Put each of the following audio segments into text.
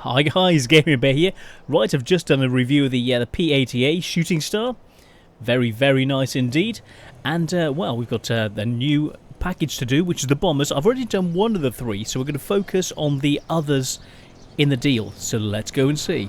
Hi guys, Gaming Bear here. Right, I've just done a review of the P-80A Shooting Star. Very, very nice indeed. And, well, we've got a new package to do, which is the bombers. I've already done one of the three, so we're going to focus on the others in the deal. So let's go and see.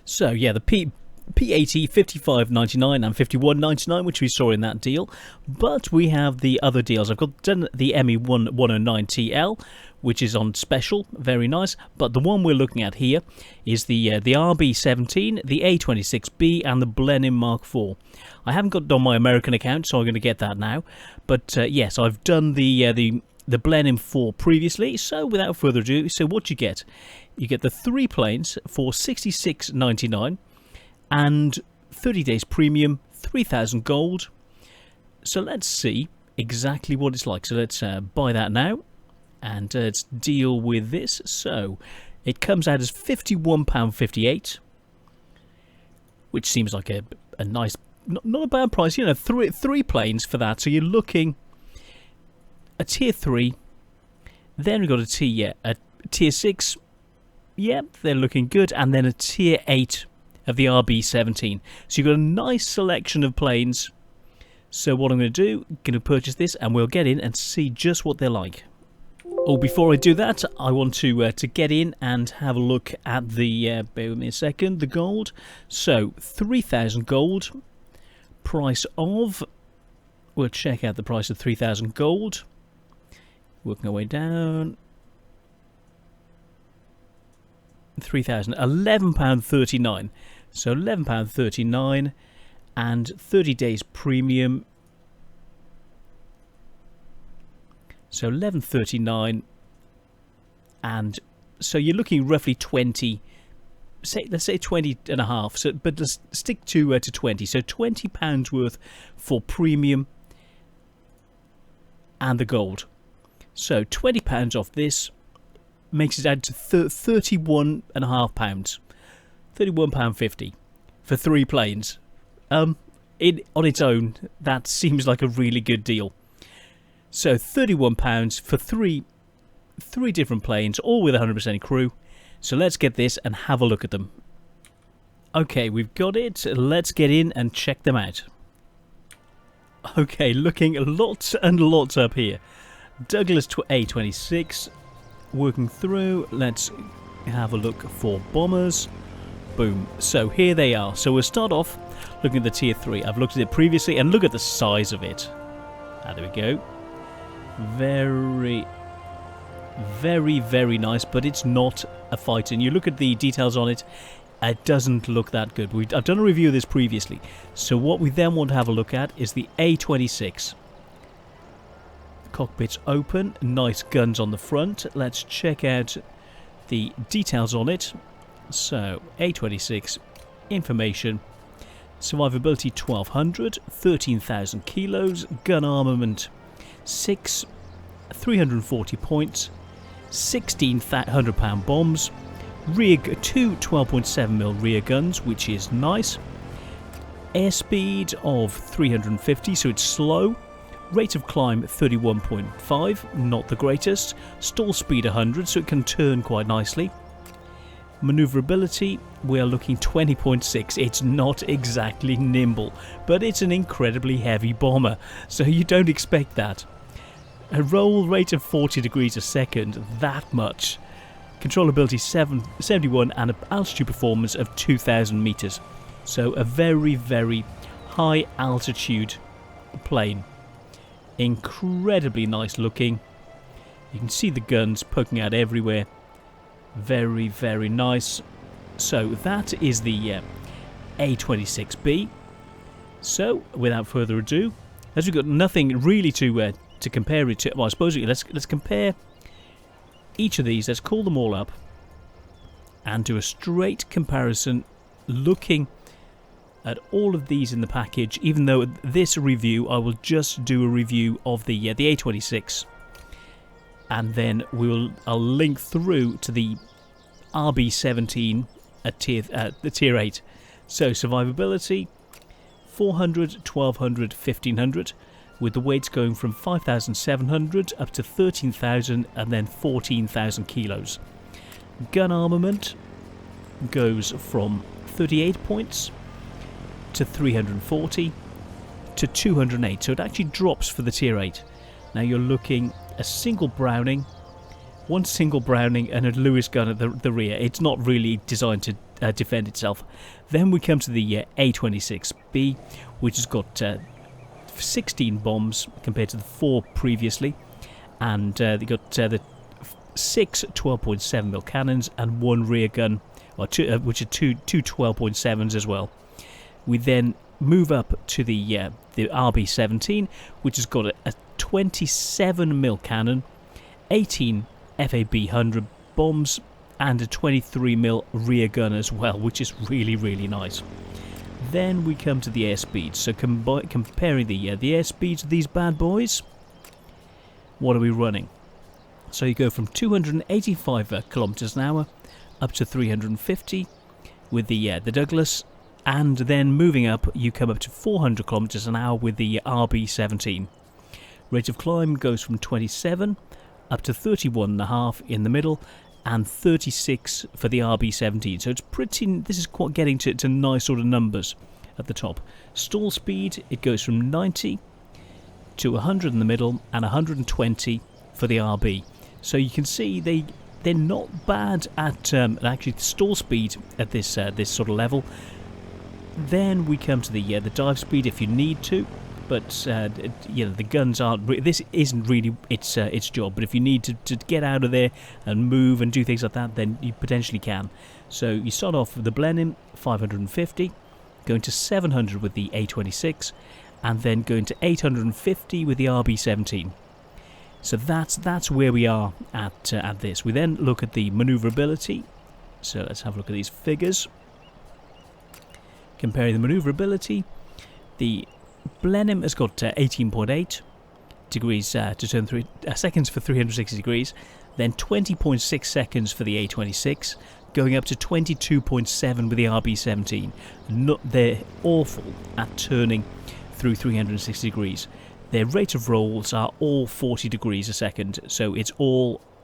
So, yeah, the P-80, 55.99 and 51.99, which we saw in that deal. But we have the other deals. I've got done the ME109TL, which is on special, very nice. But the one we're looking at here is the RB17, the A26-B, and the Blenheim Mark IV. I haven't got on my American account, so I'm going to get that now. But yes, I've done the Blenheim 4 previously. So without further ado, so what you get the three planes for $66.99 and 30 days premium, 3,000 gold. So let's see exactly what it's like. So let's buy that now. And let's deal with this. So it comes out as £51.58, which seems like a nice, not a bad price. You know, three planes for that. So you're looking a tier 3. Then we've got a tier 6. Yep, they're looking good. And then a tier 8 of the RB17. So you've got a nice selection of planes. So what I'm going to do, going to purchase this, and we'll get in and see just what they're like. Oh, before I do that, I want to get in and have a look at the, bear with me a second, the gold. So, 3,000 gold, price of, we'll check out the price of 3,000 gold, working our way down, 3,000, £11.39, so £11.39, and 30 days premium. So 11.39, and so you're looking roughly 20. Let's say 20 and a half. So, but let's stick to 20. So £20 worth for premium and the gold. So £20 off this makes it out to £31.5, £31.50 for three planes. On its own, that seems like a really good deal. So £31 for three different planes, all with 100% crew. So let's get this and have a look at them. Okay, we've got it. Let's get in and check them out. Okay, looking lots and lots up here. Douglas A26, working through. Let's have a look for bombers. Boom. So here they are. So we'll start off looking at the tier 3. I've looked at it previously, and look at the size of it. There we go. Very, very, very nice, but it's not a fighter. And you look at the details on it, it doesn't look that good. I've done a review of this previously. So what we then want to have a look at is the A26. Cockpit's open, nice guns on the front. Let's check out the details on it. So A26 information. Survivability 1200, 13,000 kilos, gun armament 6, 340 points, 1,600 pound bombs, two 12.7mm rear guns, which is nice, airspeed of 350, so it's slow, rate of climb 31.5, not the greatest, stall speed 100, so it can turn quite nicely. Maneuverability, we are looking 20.6. It's not exactly nimble, but it's an incredibly heavy bomber, so you don't expect that. A roll rate of 40 degrees a second, that much. Controllability 71 and an altitude performance of 2,000 meters. So a very, very high altitude plane. Incredibly nice looking. You can see the guns poking out everywhere. Very, very nice. So that is the A26B. So without further ado, as we've got nothing really to compare it to, well, I suppose let's compare each of these. Let's call them all up and do a straight comparison, looking at all of these in the package. Even though this review, I will just do a review of the A26. And then I'll link through to the RB17 at the tier 8. So survivability 400, 1200, 1500, with the weights going from 5,700 up to 13,000 and then 14,000 kilos. gun armament goes from 38 points to 340 to 208, so it actually drops for the tier 8. Now you're looking a single Browning, one single Browning and a Lewis gun at the rear. It's not really designed to defend itself. Then we come to the A26-B, which has got 16 bombs compared to the 4 previously, and they got the 6 12.7mm cannons and 1 rear gun, or which are two 12.7s as well. We then move up to the RB17, which has got a 27mm cannon, 18 FAB 100 bombs, and a 23mm rear gun as well, which is really, really nice. Then we come to the airspeed. So comparing the airspeeds of these bad boys, what are we running? So you go from 285 kilometers an hour up to 350 with the Douglas, and then moving up you come up to 400 kilometers an hour with the RB17. Rate of climb goes from 27 up to 31.5 in the middle, and 36 for the RB17. So it's pretty. This is quite getting to nice sort of numbers at the top. Stall speed, it goes from 90 to 100 in the middle and 120 for the RB. So you can see they're not bad at actually the stall speed at this this sort of level. Then we come to the dive speed if you need to, but the guns aren't. This isn't really its job. But if you need to get out of there and move and do things like that, then you potentially can. So you start off with the Blenheim 550, going to 700 with the A26, and then going to 850 with the RB17. So that's where we are at this. We then look at the manoeuvrability. So let's have a look at these figures. Comparing the manoeuvrability, the Blenheim has got 18.8 degrees to turn seconds for 360 degrees, then 20.6 seconds for the A26, going up to 22.7 with the RB17. They're awful at turning through 360 degrees. Their rate of rolls are all 40 degrees a second, so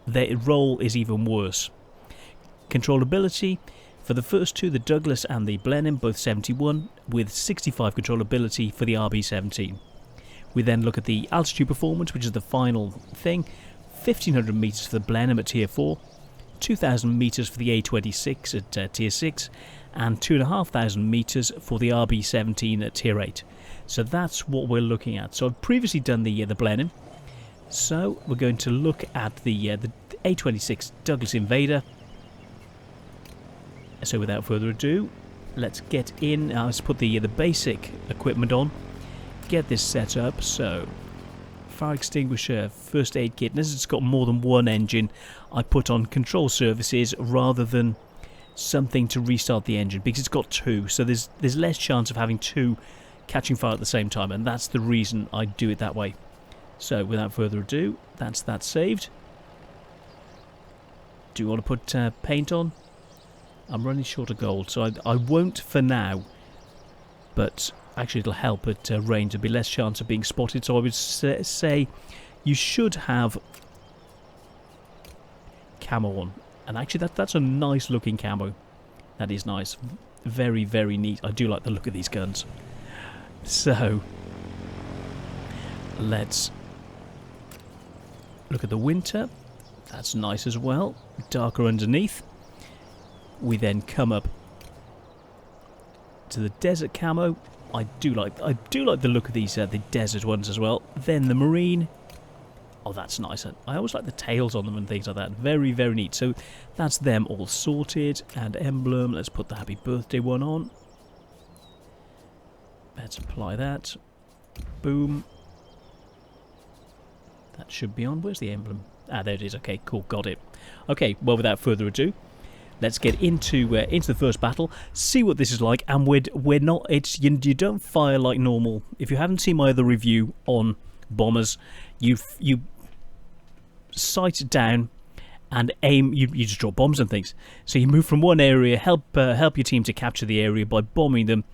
their roll is even worse. Controllability, for the first two, the Douglas and the Blenheim, both 71, with 65 controllability for the RB17. We then look at the altitude performance, which is the final thing. 1,500 metres for the Blenheim at Tier 4, 2,000 metres for the A26 at Tier 6, and 2,500 metres for the RB17 at Tier 8. So that's what we're looking at. So I've previously done the Blenheim. So we're going to look at the A26 Douglas Invader. So without further ado, let's get in. Let's put the basic equipment on. Get this set up. So fire extinguisher, first aid kit. And as it's got more than one engine, I put on control services rather than something to restart the engine, because it's got two. So there's less chance of having two catching fire at the same time, and that's the reason I do it that way. So without further ado, that's that saved. Do you want to put paint on? I'm running short of gold, so I won't for now, but actually it'll help at range. There'll be less chance of being spotted, so I would say you should have camo on. And actually that's a nice looking camo. That is nice. Very, very neat. I do like the look of these guns. So let's look at the winter. That's nice as well. Darker underneath. We then come up to the desert camo. I do like the look of these the desert ones as well. Then the marine. Oh, that's nice. I always like the tails on them and things like that. Very, very neat. So that's them all sorted. And emblem. Let's put the happy birthday one on. Let's apply that. Boom. That should be on. Where's the emblem? Ah, there it is. Okay, cool. Got it. Okay, well, without further ado, let's get into the first battle, see what this is like, and we're not. You don't fire like normal. If you haven't seen my other review on bombers, you sight it down and aim. You just drop bombs and things. So you move from one area, help your team to capture the area by bombing them,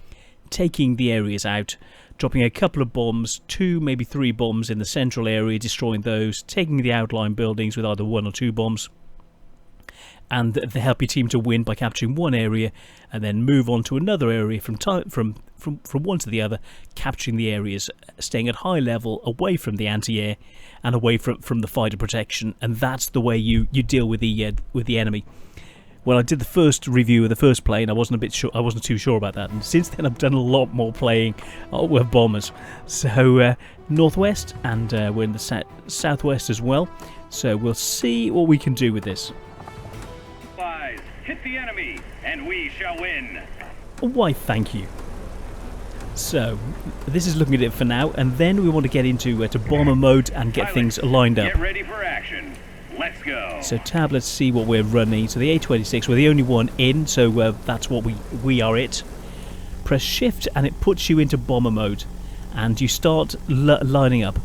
taking the areas out, dropping a couple of bombs, 2 maybe 3 bombs in the central area, destroying those, taking the outlying buildings with either 1 or 2 bombs. and they help your team to win by capturing one area and then move on to another area from one to the other, capturing the areas, staying at high level, away from the anti-air and away from the fighter protection. And that's the way you deal with the enemy. When I did the first review of the first plane, I wasn't too sure about that, and since then I've done a lot more playing with bombers. So northwest, and we're in the southwest as well. So we'll see what we can do with this. Hit the enemy, and we shall win. Why, thank you. So this is looking at it for now, and then we want to get into to bomber mode and get things lined up. Get ready for action. Let's go. So tab, let's see what we're running. So the A26, we're the only one in, so that's what we are it. Press shift and it puts you into bomber mode, and you start lining up.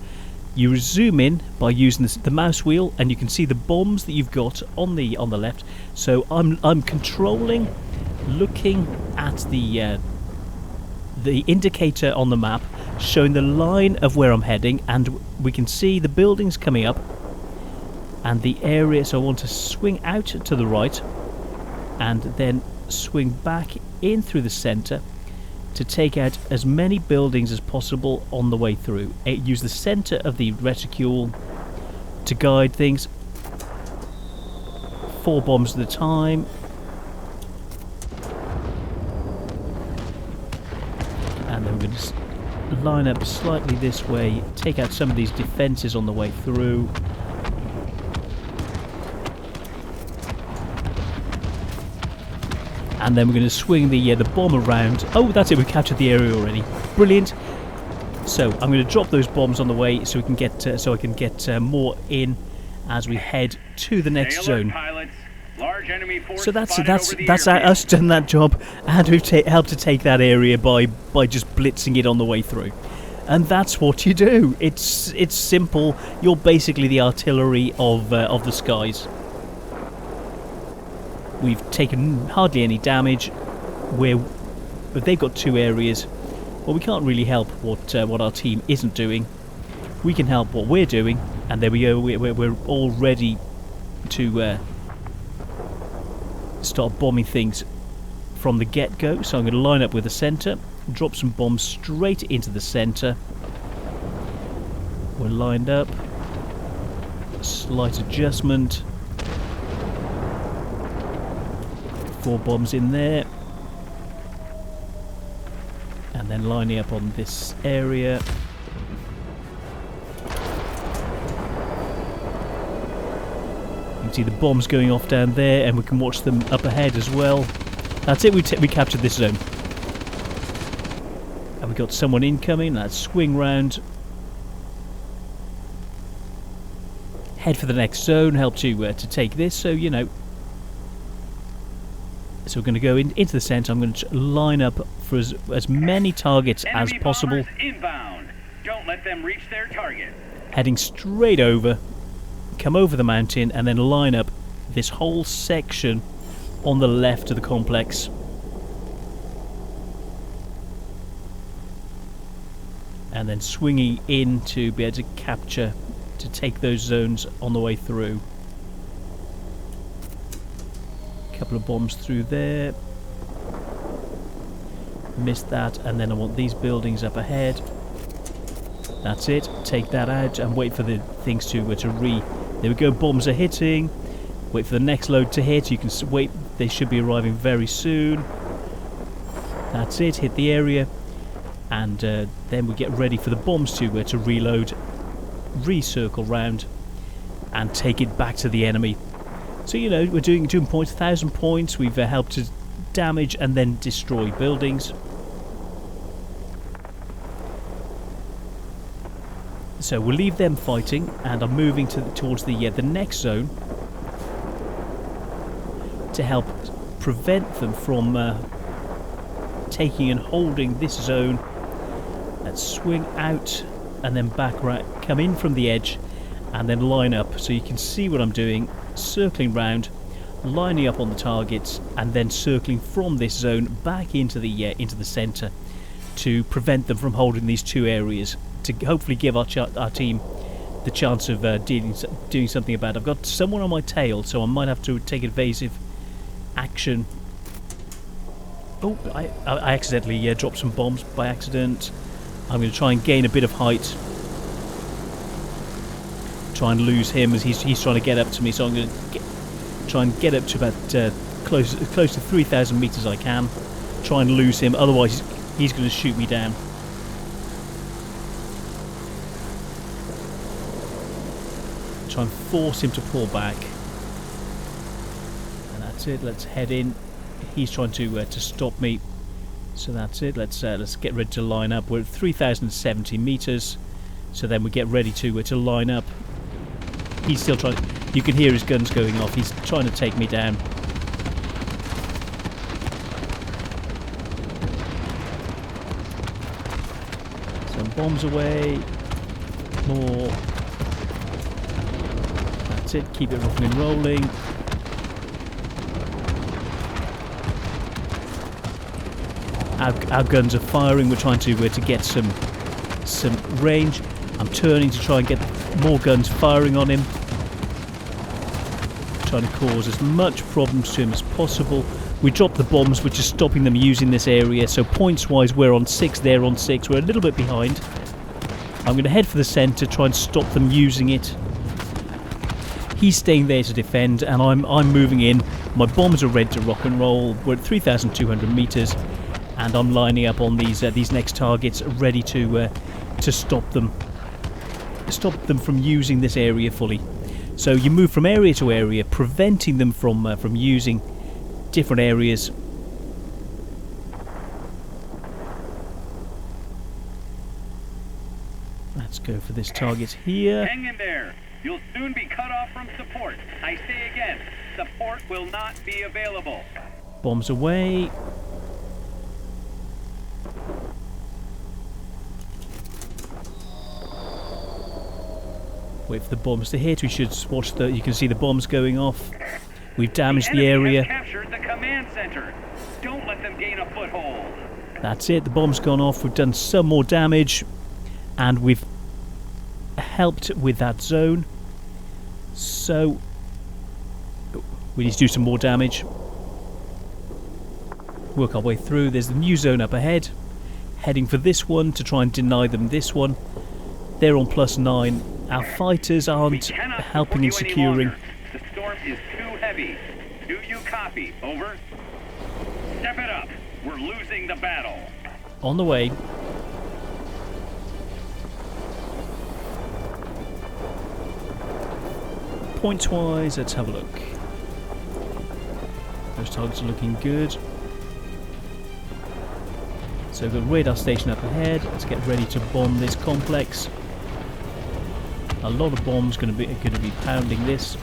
You zoom in by using the mouse wheel, and you can see the bombs that you've got on the left. So I'm controlling, looking at the indicator on the map, showing the line of where I'm heading, and we can see the buildings coming up and the area. So I want to swing out to the right and then swing back in through the centre to take out as many buildings as possible on the way through. Use the centre of the reticule to guide things. 4 bombs at a time. And then we're going to line up slightly this way, take out some of these defences on the way through. And then we're going to swing the bomb around. Oh, that's it, we've captured the area already. Brilliant. So I'm going to drop those bombs on the way so we can get I can get more in as we head to the next zone. Pilots. Large enemy force So that's spotted us done that job, and we've helped to take that area by just blitzing it on the way through. And that's what you do. It's simple. You're basically the artillery of the skies. We've taken hardly any damage. But they've got 2 areas. Well, we can't really help what our team isn't doing. We can help what we're doing, and there we go. We're all ready to start bombing things from the get-go. So I'm going to line up with the centre, drop some bombs straight into the centre. We're lined up. Slight adjustment. 4 bombs in there, and then lining up on this area. You can see the bombs going off down there, and we can watch them up ahead as well. That's it, we captured this zone. And we got someone incoming. Let's swing round, head for the next zone, help to take this. So you know. So we're going to go into the centre. I'm going to line up for as many targets as possible. Inbound. Don't let them reach their target. Heading straight over, come over the mountain, and then line up this whole section on the left of the complex. And then swinging in to be able to capture, to take those zones on the way through. Couple of bombs through there. Missed that, and then I want these buildings up ahead. That's it. Take that out and wait for the things to There we go. Bombs are hitting. Wait for the next load to hit. You can wait. They should be arriving very soon. That's it. Hit the area, and then we get ready for the bombs to reload, recircle round, and take it back to the enemy. So you know we're doing points, 1,000 points. We've helped to damage and then destroy buildings. So we'll leave them fighting, and I'm moving towards the next zone to help prevent them from taking and holding this zone. Let's swing out and then back right, come in from the edge, and then line up. So you can see what I'm doing, circling round, lining up on the targets, and then circling from this zone back into the centre to prevent them from holding these 2 areas, to hopefully give our team the chance of doing something about it. I've got someone on my tail, so I might have to take evasive action. Oh, I accidentally dropped some bombs by accident. I'm going to try and gain a bit of height. Try and lose him as he's trying to get up to me, so I'm going to try and get up to about close to 3,000 meters I can. Try and lose him, otherwise he's going to shoot me down. Try and force him to pull back. And that's it. Let's head in. He's trying to stop me. So that's it. Let's get ready to line up. We're at 3,070 meters. So then we get ready to line up. He's still trying. You can hear his guns going off. He's trying to take me down. Some bombs away. More. That's it. Keep it rocking and rolling. Our guns are firing. We're trying to get some range. I'm turning to try and get more guns firing on him. Trying to cause as much problems to him as possible. We dropped the bombs, which is stopping them using this area. So points-wise, we're on 6. They're on 6. We're a little bit behind. I'm going to head for the centre, try and stop them using it. He's staying there to defend, and I'm moving in. My bombs are ready to rock and roll. We're at 3,200 meters. And I'm lining up on these next targets, ready to stop them from using this area fully. So you move from area to area, preventing them from using different areas. Let's go for this target here. Hang in there. You'll soon be cut off from support. I say again, support will not be available. Bombs away. Wait for the bombs to hit. We should watch you can see the bombs going off. We've damaged the area. Has captured the command center. Don't let them gain a foothold. That's it. The bomb's gone off. We've done some more damage, and we've helped with that zone. So we need to do some more damage. Work our way through. There's the new zone up ahead. Heading for this one to try and deny them this one. They're on +9. Our fighters aren't helping in securing. The storm is too heavy. Do you copy? Over. Step it up. We're losing the battle. On the way. Points-wise, let's have a look. Those targets are looking good. So we've got a radar station up ahead. Let's get ready to bomb this complex. A lot of bombs going to be pounding this.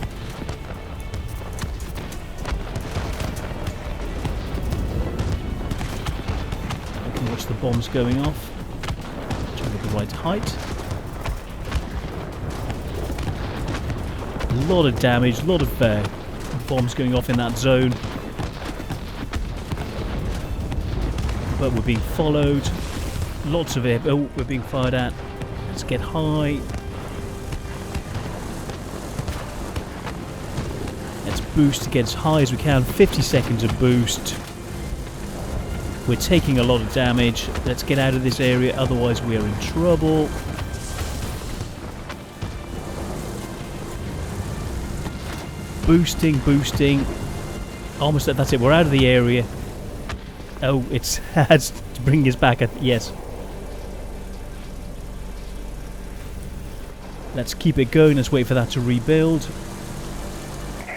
I can watch the bombs going off. Try to get the right height. A lot of damage, a lot of bombs going off in that zone. But we're being followed. Lots of air. Oh, we're being fired at. Let's get high. Let's boost to get as high as we can. 50 seconds of boost. We're taking a lot of damage. Let's get out of this area, otherwise we are in trouble. Boosting, boosting. Almost, that's it. We're out of the area. Oh, it has to bring us back. Yes. Let's keep it going. Let's wait for that to rebuild.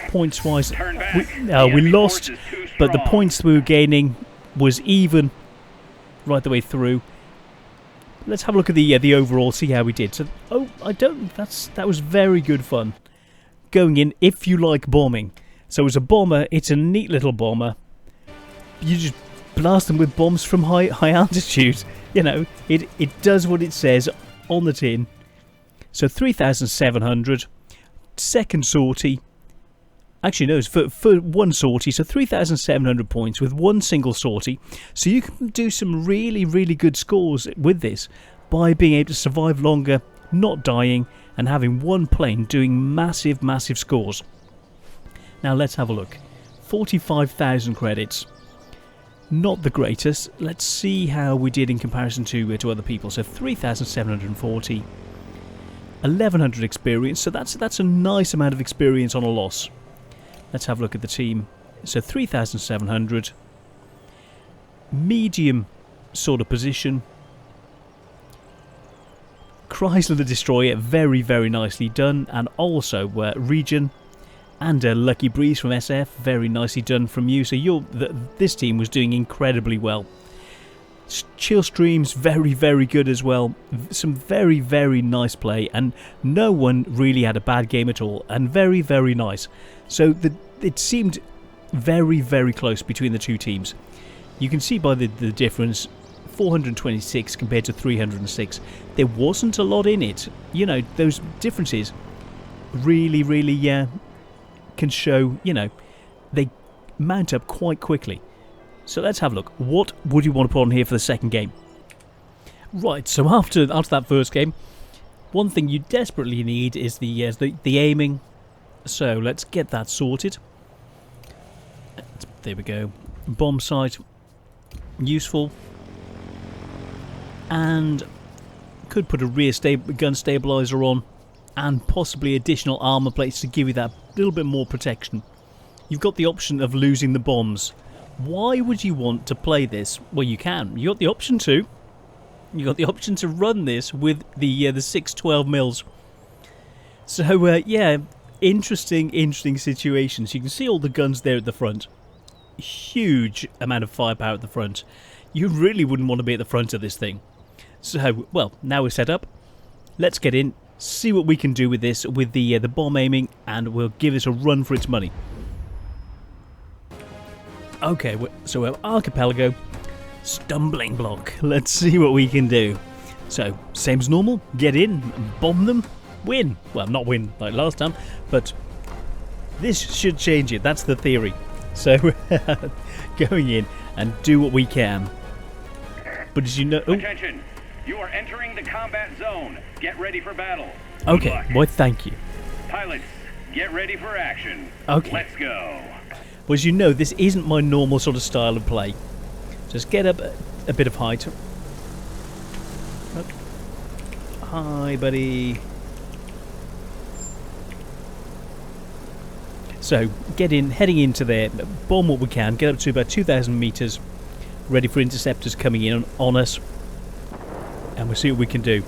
Points-wise, we lost, but the points we were gaining was even right the way through. Let's have a look at the overall, see how we did. So, that was very good fun. Going in, if you like bombing. So as a bomber, it's a neat little bomber. You just blast them with bombs from high altitude. You know, it does what it says on the tin. So 3,700. Second sortie. Actually, no, it's for one sortie, so 3,700 points with one single sortie. So you can do some really, really good scores with this by being able to survive longer, not dying, and having one plane doing massive, massive scores. Now let's have a look. 45,000 credits. Not the greatest. Let's see how we did in comparison to other people. So 3,740. 1,100 experience. So that's a nice amount of experience on a loss. Let's have a look at the team. So 3,700. Medium sort of position. Chrysler the Destroyer, very, very nicely done. And also Region and Lucky Breeze from SF, very nicely done from you. So this team was doing incredibly well. Chill Streams, very, very good as well. Some very, very nice play, and no one really had a bad game at all, and very, very nice. So it seemed very, very close between the two teams. You can see by the difference, 426 compared to 306. There wasn't a lot in it. You know, those differences really, really can show, you know, they mount up quite quickly. So let's have a look. What would you want to put on here for the second game? Right, so after that first game, one thing you desperately need is the aiming. So let's get that sorted. There we go. Bomb sight, useful. And could put a rear gun stabilizer on, and possibly additional armor plates to give you that little bit more protection. You've got the option of losing the bombs. Why would you want to play this? Well, you can. You got the option to. You got the option to run this with the 612 mils. So yeah, interesting situations. You can see all the guns there at the front. Huge amount of firepower at the front. You really wouldn't want to be at the front of this thing. So, well, now we're set up. Let's get in, see what we can do with this, with the bomb aiming, and we'll give this a run for its money. Okay, so we have Archipelago, Stumbling Block. Let's see what we can do. So, same as normal, get in, bomb them, win. Well, not win like last time, but this should change it. That's the theory. So, going in and do what we can. But as you know... Oh. Attention! You are entering the combat zone. Get ready for battle. Okay, well, thank you. Pilots, get ready for action. Okay. Let's go. Well, as you know, this isn't my normal sort of style of play. Just get up a bit of height. Oh. Hi, buddy. So, get in, heading into there, bomb what we can, get up to about 2,000 metres, ready for interceptors coming in on us, and we'll see what we can do.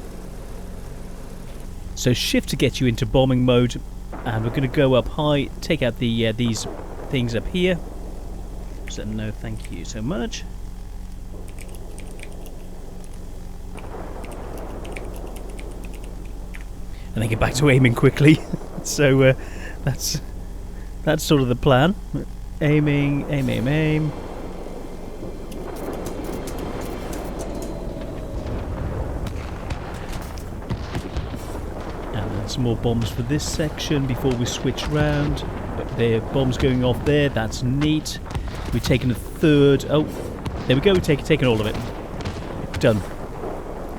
So shift to get you into bombing mode, and we're going to go up high, take out the these things up here. So no, thank you so much. And then get back to aiming quickly. So that's sort of the plan. Aiming, aim. Some more bombs for this section before we switch round. There are bombs going off there. That's neat. We've taken a third. Oh, there we go. We've taken all of it. Done.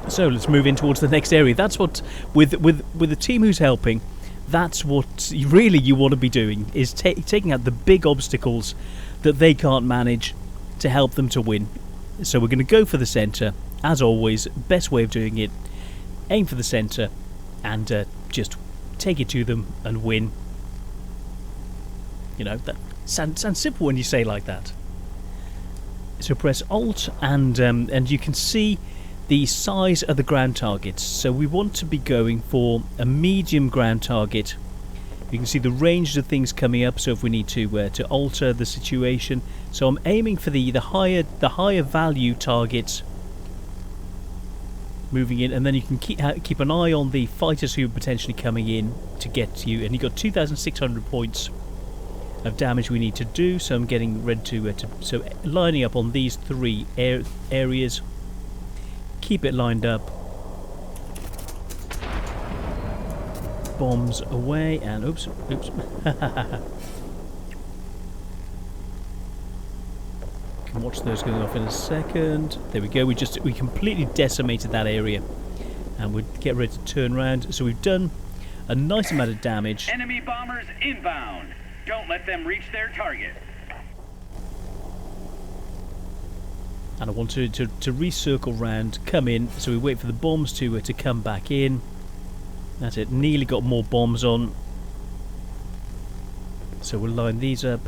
So let's move in towards the next area. That's what, with the team who's helping, that's what you want to be doing, is taking out the big obstacles that they can't manage to help them to win. So we're going to go for the centre, as always. Best way of doing it. Aim for the centre and just take it to them and win. You know, that sounds simple when you say like that. So press Alt and you can see the size of the ground targets. So we want to be going for a medium ground target. You can see the range of things coming up. So if we need to alter the situation, so I'm aiming for the higher value targets. Moving in, and then you can keep an eye on the fighters who are potentially coming in to get to you. And you've got 2,600 points of damage we need to do. So I'm getting ready to lining up on these three areas. Keep it lined up. Bombs away, and oops. Can watch those going off in a second. There we go. We completely decimated that area, and we'll get ready to turn around. So we've done a nice amount of damage. Enemy bombers inbound. Don't let them reach their target. And I want to recircle round, come in, so we wait for the bombs to come back in. That's it, nearly got more bombs on. So we'll line these up.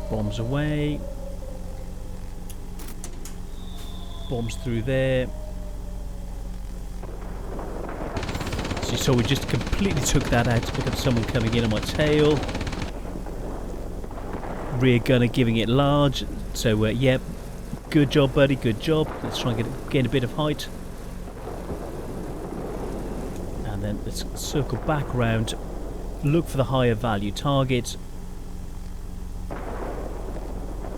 Bombs away. Bombs through there. So we just completely took that out. Look at someone coming in on my tail. Rear gunner giving it large. So yep, good job, buddy, good job. Let's try and gain a bit of height. And then let's circle back round. Look for the higher value target.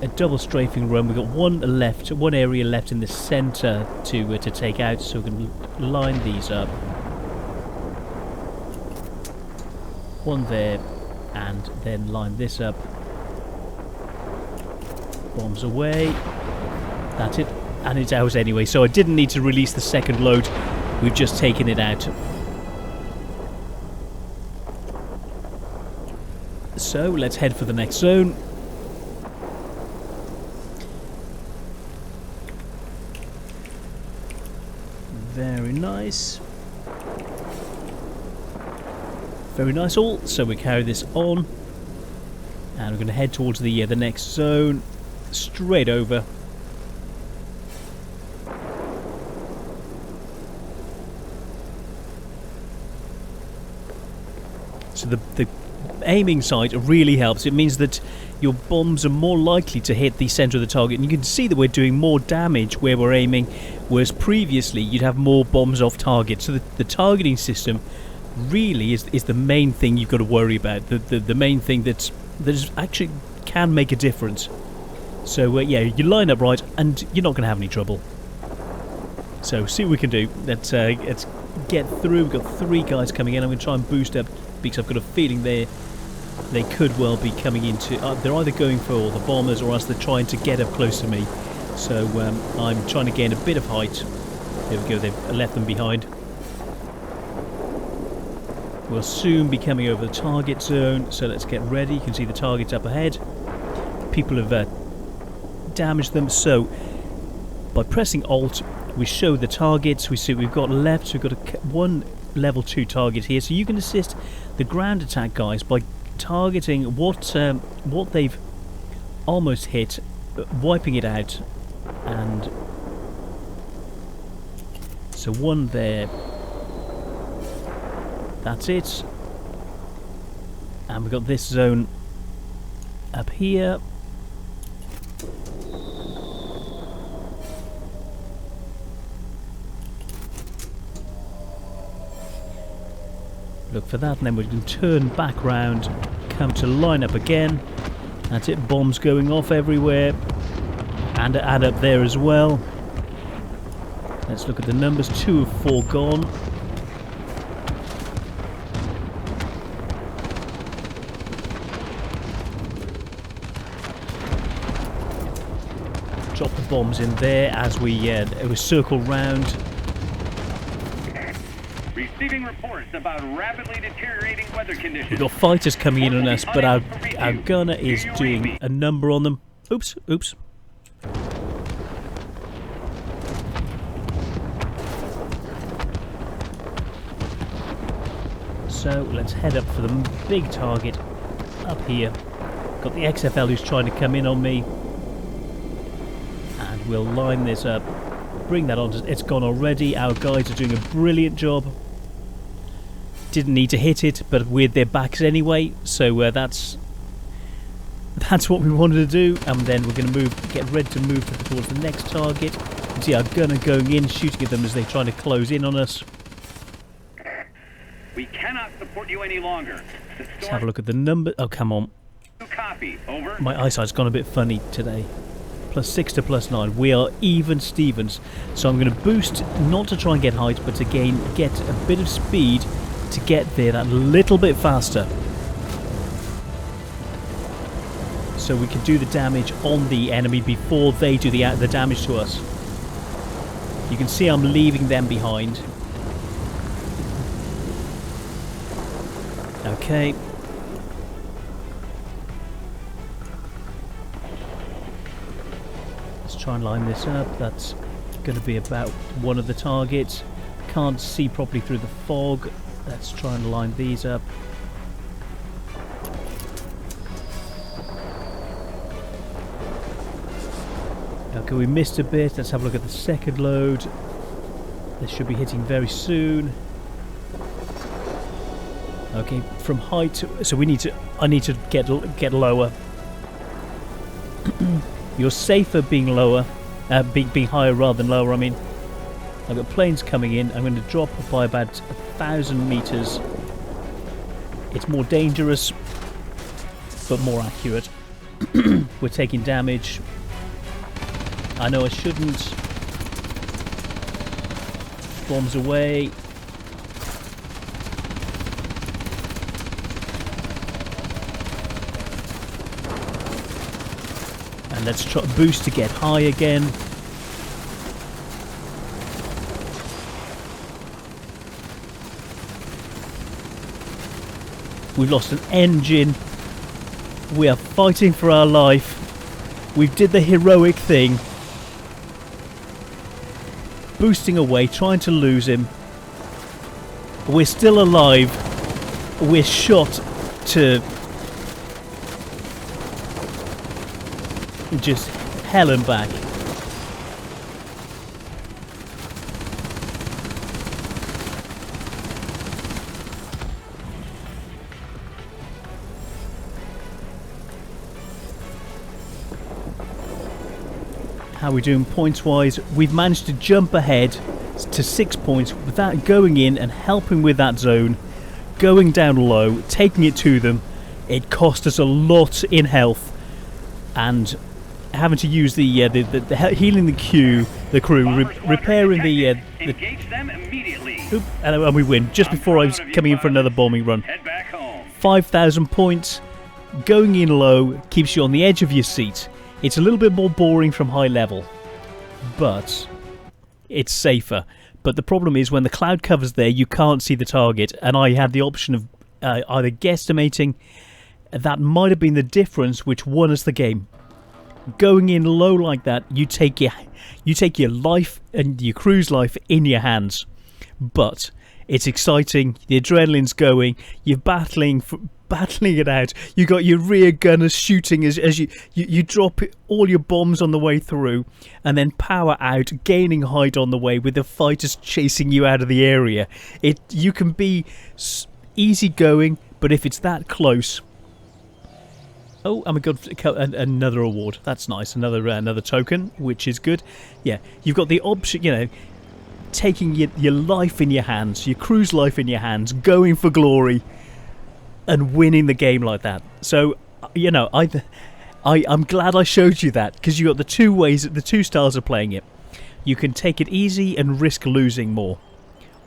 A double strafing run. We've got one area left in the centre to take out, so we can line these up. One there, and then line this up. Bombs away. That's it, and it's out anyway, so I didn't need to release the second load. We've just taken it out. So let's head for the next zone. Very nice. Very nice all. So we carry this on. And we're going to head towards the next zone. Straight over. So the aiming sight really helps. It means that your bombs are more likely to hit the centre of the target, and you can see that we're doing more damage where we're aiming, whereas previously you'd have more bombs off target. So the targeting system really is the main thing you've got to worry about. The main thing that actually can make a difference. So yeah, you line up right and you're not going to have any trouble. So see what we can do. Let's get through. We've got 3 guys coming in. I'm going to try and boost up because I've got a feeling they could well be coming into... they're either going for the bombers or else they're trying to get up close to me. So I'm trying to gain a bit of height. There we go, they've left them behind. We'll soon be coming over the target zone, so let's get ready. You can see the targets up ahead. People have damaged them, so by pressing Alt we show the targets. We see we've got left, we've got one level 2 target here, so you can assist the ground attack guys by targeting what they've almost hit, wiping it out. And so one there, that's it. And we've got this zone up here. Look for that, and then we can turn back round, come to line up again. That's it, bombs going off everywhere, and up there as well. Let's look at the numbers, 2 of 4 gone. Drop the bombs in there as we circle round. Receiving reports about rapidly deteriorating weather conditions. We've got fighters coming in on us, but our gunner is doing a number on them. Oops. So let's head up for the big target up here. Got the XFL who's trying to come in on me. And we'll line this up. Bring that on. It's gone already. Our guys are doing a brilliant job. Didn't need to hit it, but with their backs anyway. So that's what we wanted to do. And then we're going to get ready to move towards the next target. You can see our gunner going in, shooting at them as they're trying to close in on us. We cannot support you any longer. Let's have a look at the number. Oh, come on. Copy. Over. My eyesight's gone a bit funny today. +6 to +9. We are even Stevens. So I'm going to boost, not to try and get height, but to get a bit of speed to get there that little bit faster. So we can do the damage on the enemy before they do the damage to us. You can see I'm leaving them behind. Okay. Let's try and line this up. That's going to be about one of the targets. Can't see properly through the fog. Let's try and line these up. Okay, we missed a bit. Let's have a look at the second load. This should be hitting very soon. Okay, from height, so I need to get lower. You're safer being lower, being higher rather than lower. I mean, I've got planes coming in. I'm going to drop by about 1,000 meters. It's more dangerous, but more accurate. We're taking damage. I know I shouldn't. Bombs away. And let's try boost to get high again. We've lost an engine. We are fighting for our life. We did the heroic thing. Boosting away, trying to lose him. We're still alive. We're shot to just hell and back. How are we doing points wise? We've managed to jump ahead to 6 points without going in and helping with that zone, going down low, taking it to them. It cost us a lot in health, and having to use the healing the crew, repairing engage them immediately. Oop, and we win just before I was coming in for another bombing run. Head back home. 5,000 points. Going in low keeps you on the edge of your seat. It's a little bit more boring from high level, but it's safer. But the problem is when the cloud cover's there, you can't see the target, and I had the option of either guesstimating. That might have been the difference which won us the game. Going in low like that, you take your life and your crew's life in your hands. But it's exciting. The adrenaline's going. You're battling it out. You got your rear gunners shooting as you drop all your bombs on the way through, and then power out, gaining height on the way with the fighters chasing you out of the area. You can be easy going, but if it's that close. Oh, and we got another award. That's nice. Another token, which is good. Yeah, you've got the option, taking your life in your hands, your crew's life in your hands, going for glory, and winning the game like that. So, I'm glad I showed you that, because you got the two styles of playing it. You can take it easy and risk losing more,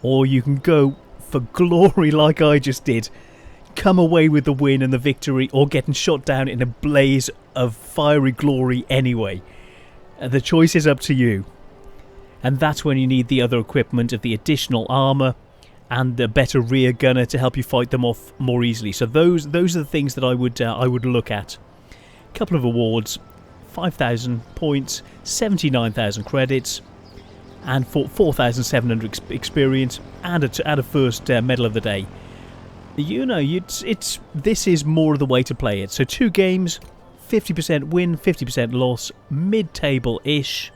or you can go for glory like I just did. Come away with the win and the victory, or getting shot down in a blaze of fiery glory anyway. The choice is up to you. And that's when you need the other equipment of the additional armour and the better rear gunner to help you fight them off more easily. So those are the things that I would look at. A couple of awards, 5,000 points, 79,000 credits, and 4,700 experience, and a first medal of the day. This is more of the way to play it. So 2 games, 50% win, 50% loss, mid-table-ish.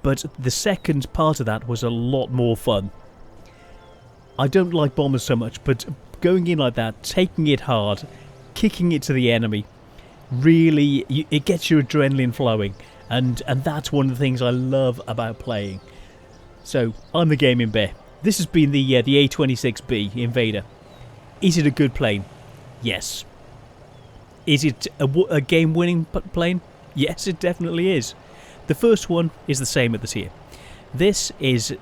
But the second part of that was a lot more fun. I don't like bombers so much, but going in like that, taking it hard, kicking it to the enemy, really, it gets your adrenaline flowing. And that's one of the things I love about playing. So, I'm the Gaming Bear. This has been the A26-B Invader. Is it a good plane? Yes. Is it a game-winning plane? Yes, it definitely is. The first one is the same at the tier. This is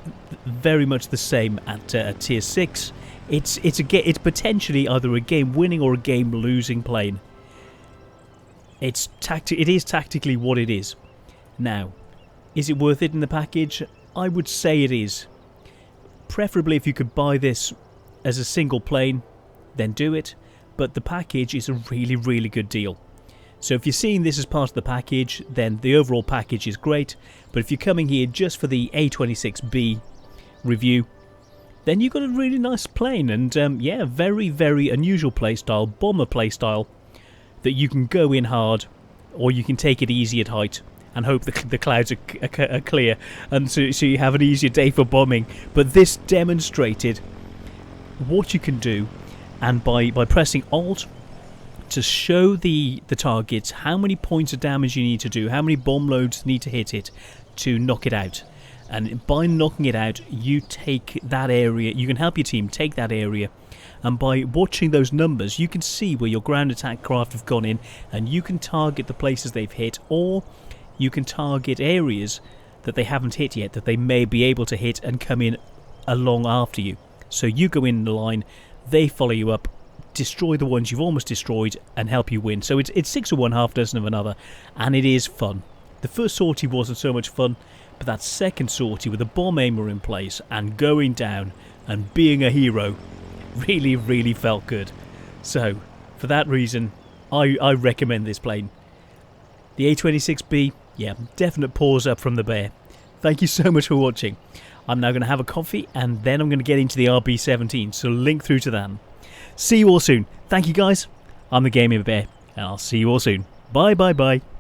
very much the same at tier 6. It's potentially either a game-winning or a game-losing plane. It is tactically what it is. Now, is it worth it in the package? I would say it is. Preferably if you could buy this as a single plane, then do it. But the package is a really, really good deal. So if you're seeing this as part of the package, then the overall package is great. But if you're coming here just for the A26-B review, then you've got a really nice plane. And yeah, very, very unusual playstyle, bomber playstyle, that you can go in hard, or you can take it easy at height and hope the clouds are clear, and so you have an easier day for bombing. But this demonstrated what you can do, and by pressing Alt to show the targets how many points of damage you need to do, how many bomb loads need to hit it to knock it out. And by knocking it out, you take that area, you can help your team take that area, and by watching those numbers you can see where your ground attack craft have gone in, and you can target the places they've hit, or you can target areas that they haven't hit yet that they may be able to hit and come in along after you. So you go in the line, they follow you up, destroy the ones you've almost destroyed, and help you win. So it's 6 of one, half dozen of another, and it is fun. The first sortie wasn't so much fun, but that second sortie with the bomb aimer in place and going down and being a hero really, really felt good. So for that reason, I recommend this plane. The A26-B, yeah, definite paws up from the bear. Thank you so much for watching. I'm now going to have a coffee, and then I'm going to get into the RB17, so link through to that. See you all soon. Thank you guys. I'm the Gaming Bear, and I'll see you all soon. Bye, bye, bye.